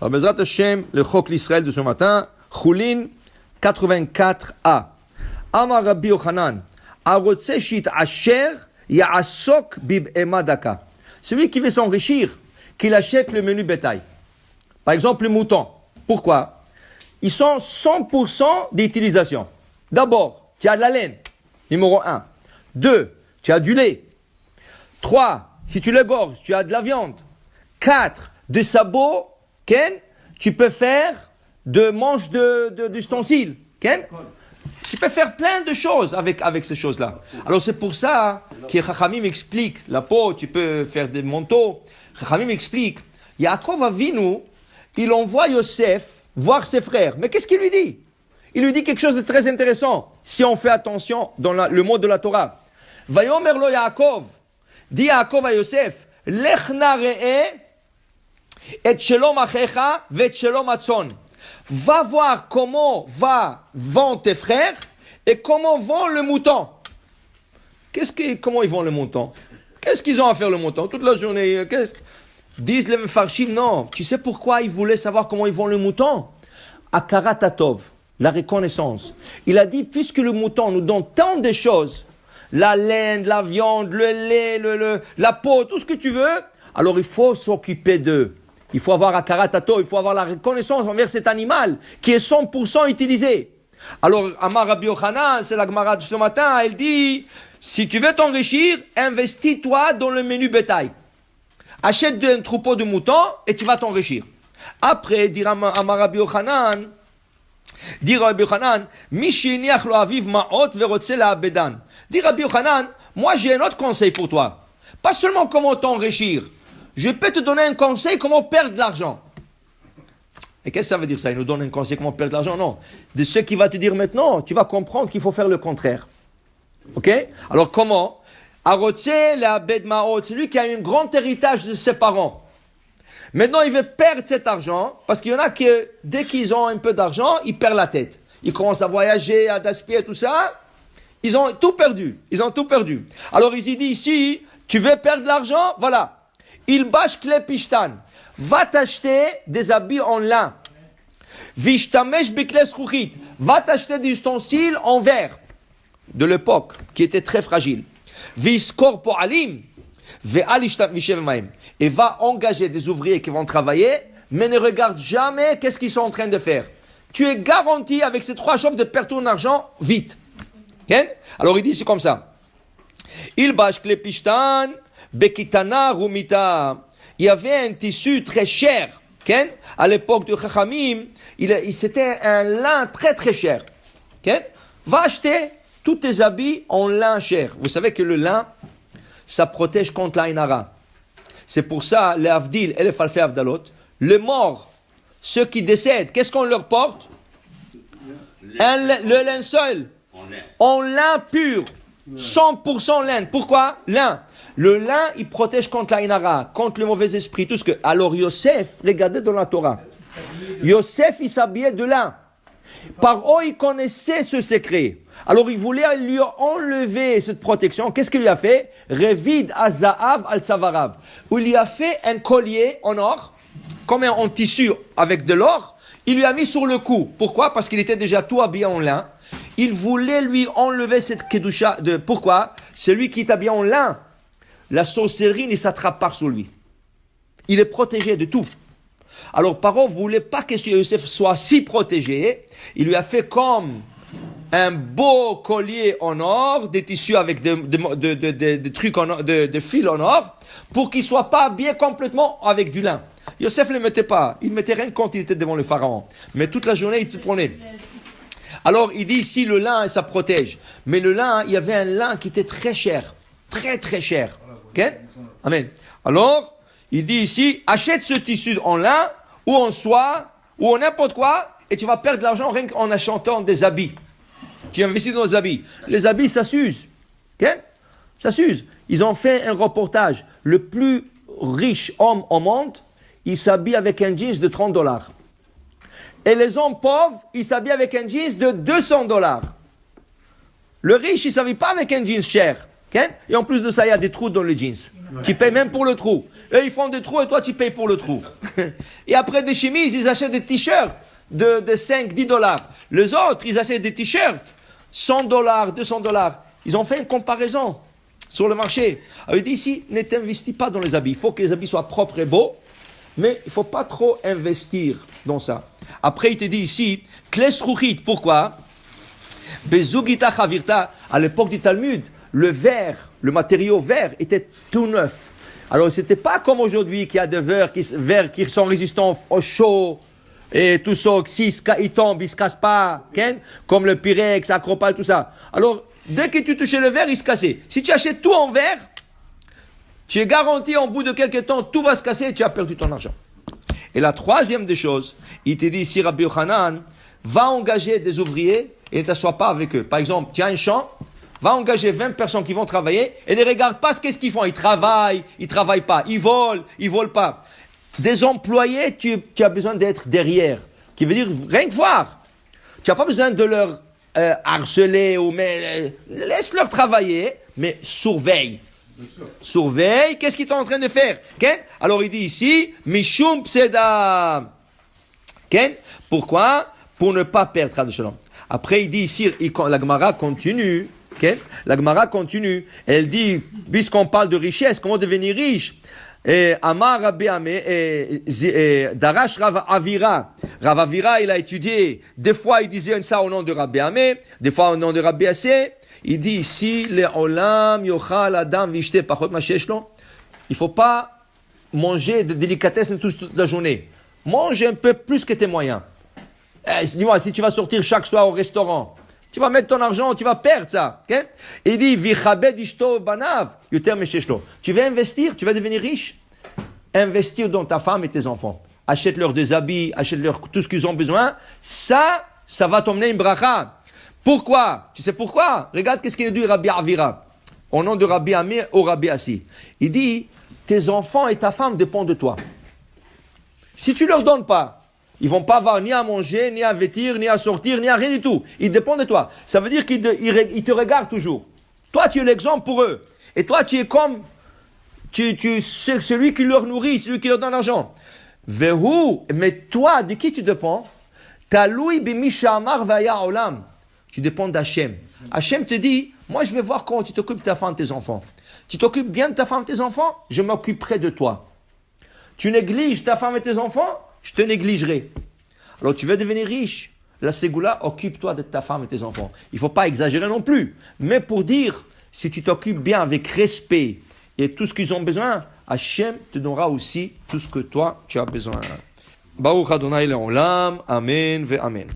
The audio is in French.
Alors, Bezrat Hashem, le Chok l'Israël de ce matin, Choulin 84a. Amar Rabbi Yochanan, Arotse shit asher ya'asok bib emadaka. Celui qui veut s'enrichir, qu'il achète le menu bétail. Par exemple, le mouton. Pourquoi? Ils sont 100% d'utilisation. D'abord, tu as de la laine, numéro 1. 2, tu as du lait. 3, si tu l'égorges, tu as de la viande. 4, des sabots, Ken, tu peux faire de manches d'ustensiles. Ken, tu peux faire plein de choses avec ces choses-là. Alors c'est pour ça que Chachamim explique, la peau, tu peux faire des manteaux. Chachamim explique, Yaakov Avinu, il envoie Yosef voir ses frères. Mais qu'est-ce qu'il lui dit? Il lui dit quelque chose de très intéressant, si on fait attention dans le mot de la Torah. Vayomer lo Yaakov, dit Yaakov à Yosef, Lech na re'eh et shelom achecha ve'et shelom atzon. Va voir comment vont tes frères et comment vont le mouton. Comment ils vont le mouton? Qu'est-ce qu'ils ont à faire le mouton? Toute la journée, disent les Mefarshim, non. Tu sais pourquoi ils voulaient savoir comment ils vont le mouton? Akarat Atov, la reconnaissance. Il a dit, puisque le mouton nous donne tant de choses, la laine, la viande, le lait, la peau, tout ce que tu veux, alors il faut s'occuper d'eux. Il faut avoir Akarat Atov, il faut avoir la reconnaissance envers cet animal qui est 100% utilisé. Alors, Amar Rabbi Yochanan, c'est la Gemara de ce matin, elle dit, si tu veux t'enrichir, investis-toi dans le menu bétail. Achète un troupeau de moutons et tu vas t'enrichir. Après, dire Amar Rabbi Yochanan, Mishiniach lo aviv ma'ot verotse la abedan. Dit Rabbi Yochanan, moi j'ai un autre conseil pour toi. Pas seulement comment t'enrichir. Je peux te donner un conseil comment perdre de l'argent. Et qu'est-ce que ça veut dire ça? Il nous donne un conseil comment perdre de l'argent? Non. De ce qu'il va te dire maintenant, tu vas comprendre qu'il faut faire le contraire. Ok? Alors comment? Arotse la abed ma'ot, c'est lui qui a un grand héritage de ses parents. Maintenant, il veut perdre cet argent, parce qu'il y en a qui, dès qu'ils ont un peu d'argent, ils perdent la tête. Ils commencent à voyager, à gaspiller, tout ça. Ils ont tout perdu. Alors, il dit ici, tu veux perdre de l'argent? Voilà. Il bâche klepishtan. Va t'acheter des habits en lin. Vishtamesh bikles chouchit. Va t'acheter des ustensiles en verre. De l'époque, qui était très fragile. Viskor po'alim. Et va engager des ouvriers qui vont travailler, mais ne regarde jamais qu'est-ce qu'ils sont en train de faire. Tu es garanti avec ces 3 choses de perdre ton argent vite. Okay? Alors il dit c'est comme ça. Il bâche klepishtan, bekitana rumita. Il y avait un tissu très cher. Okay? À l'époque de Chachamim, c'était un lin très très cher. Okay? Va acheter tous tes habits en lin cher. Vous savez que le lin, ça protège contre la inara. C'est pour ça, les avdil et les falfé avdalot, les morts, ceux qui décèdent, qu'est-ce qu'on leur porte? Le linceul. En lin pur. 100% lin. Pourquoi? Lin. Le lin, il protège contre la inara, contre le mauvais esprit, tout ce que... Alors Yosef, regardez dans la Torah. Yosef, il s'habillait de lin. Par eux, il connaissait ce secret. Alors, il voulait lui enlever cette protection. Qu'est-ce qu'il lui a fait? Revid azaav al tzavarav. Où il lui a fait un collier en or, comme en tissu avec de l'or. Il lui a mis sur le cou. Pourquoi? Parce qu'il était déjà tout habillé en lin. Il voulait lui enlever cette kedusha. Pourquoi? Celui qui est habillé en lin, la sorcellerie ne s'attrape pas sur lui. Il est protégé de tout. Alors, Paro ne voulait pas que Yosef soit si protégé. Il lui a fait comme un beau collier en or, des tissus avec des trucs en or, de fils en or, pour qu'il ne soit pas habillé complètement avec du lin. Yosef ne le mettait pas. Il ne mettait rien quand il était devant le pharaon. Mais toute la journée, il te prenait. Alors, il dit ici, le lin, ça protège. Mais le lin, il y avait un lin qui était très cher. Très, très cher. Ok? Amen. Alors, il dit ici, achète ce tissu en lin, ou en soie, ou en n'importe quoi, et tu vas perdre de l'argent rien qu'en achetant des habits. Tu investis dans les habits. Les habits, ça s'use. Okay? Ça s'use. Ils ont fait un reportage. Le plus riche homme au monde, il s'habille avec un jeans de $30. Et les hommes pauvres, ils s'habillent avec un jeans de $200. Le riche, il ne s'habille pas avec un jeans cher. Et en plus de ça, il y a des trous dans les jeans. Tu payes même pour le trou. Eux, ils font des trous et toi, tu payes pour le trou. Et après des chemises, ils achètent des t-shirts de 5, 10 dollars. Les autres, ils achètent des t-shirts 100 dollars, 200 dollars. Ils ont fait une comparaison sur le marché. Alors, il dit ici, ne t'investis pas dans les habits. Il faut que les habits soient propres et beaux, mais il ne faut pas trop investir dans ça. Après, il te dit ici, Kles Ruchit, pourquoi? Bezugita Chavirta, à l'époque du Talmud, le verre, le matériau verre était tout neuf. Alors, ce n'était pas comme aujourd'hui qu'il y a des verres qui sont résistants au chaud et tout ça, s'ils tombent, ils ne se cassent pas, comme le Pyrex, Acropal, tout ça. Alors, dès que tu touchais le verre, il se cassait. Si tu achètes tout en verre, tu es garanti, en bout de quelques temps, tout va se casser et tu as perdu ton argent. Et la troisième des choses, il te dit ici, Rabbi Yochanan, va engager des ouvriers et ne t'assois pas avec eux. Par exemple, tu as un champ, va engager 20 personnes qui vont travailler et ne regarde pas qu'est-ce qu'ils font. Ils travaillent pas, ils volent pas. Des employés, tu as besoin d'être derrière. Qui veut dire, rien que voir. Tu n'as pas besoin de leur harceler laisse-leur travailler, mais surveille. Surveille, qu'est-ce qu'ils sont en train de faire? Alors il dit ici, Mishum Pseda. Pourquoi? Pour ne pas perdre Chas v'Shalom. Après il dit ici, la Gemara continue. La Gemara continue. Elle dit, puisqu'on parle de richesse, comment devenir riche? Amar Rabbi Amé, Darash Rav Avira. Rav Avira, il a étudié. Des fois, il disait ça au nom de Rabbi Amé, des fois au nom de Rabbi Assé. Il dit ici, le olam yochal adam vishte pachot masheshlo. Il faut pas manger de délicatesse toute la journée. Mange un peu plus que tes moyens. Dis-moi, si tu vas sortir chaque soir au restaurant, tu vas mettre ton argent, tu vas perdre ça. Il dit, vichabed ishto banav yoter mesheshlo. Tu veux investir, tu vas devenir riche. Investir dans ta femme et tes enfants. Achète-leur des habits, achète-leur tout ce qu'ils ont besoin. Ça va t'emmener une bracha. Pourquoi? Tu sais pourquoi? Regarde qu'est-ce qu'il dit Rabbi Avira. Au nom de Rabbi Amir ou Rabbi Assi. Il dit, tes enfants et ta femme dépendent de toi. Si tu leur donnes pas, ils vont pas avoir ni à manger, ni à vêtir, ni à sortir, ni à rien du tout. Ils dépendent de toi. Ça veut dire qu'ils te regardent toujours. Toi, tu es l'exemple pour eux. Et toi, tu es comme, tu c'est celui qui leur nourrit, celui qui leur donne l'argent. Vehu, mais toi, de qui tu dépends? Taloui bimisha amar vaya olam. Tu dépends d'Hachem. Hachem te dit, moi je vais voir comment tu t'occupes de ta femme et tes enfants. Tu t'occupes bien de ta femme et tes enfants, je m'occuperai de toi. Tu négliges ta femme et tes enfants, je te négligerai. Alors tu veux devenir riche. La ségoula, occupe-toi de ta femme et tes enfants. Il ne faut pas exagérer non plus. Mais pour dire, si tu t'occupes bien avec respect et tout ce qu'ils ont besoin, Hachem te donnera aussi tout ce que toi tu as besoin. Baruch Adonai le'olam, Amen ve Amen.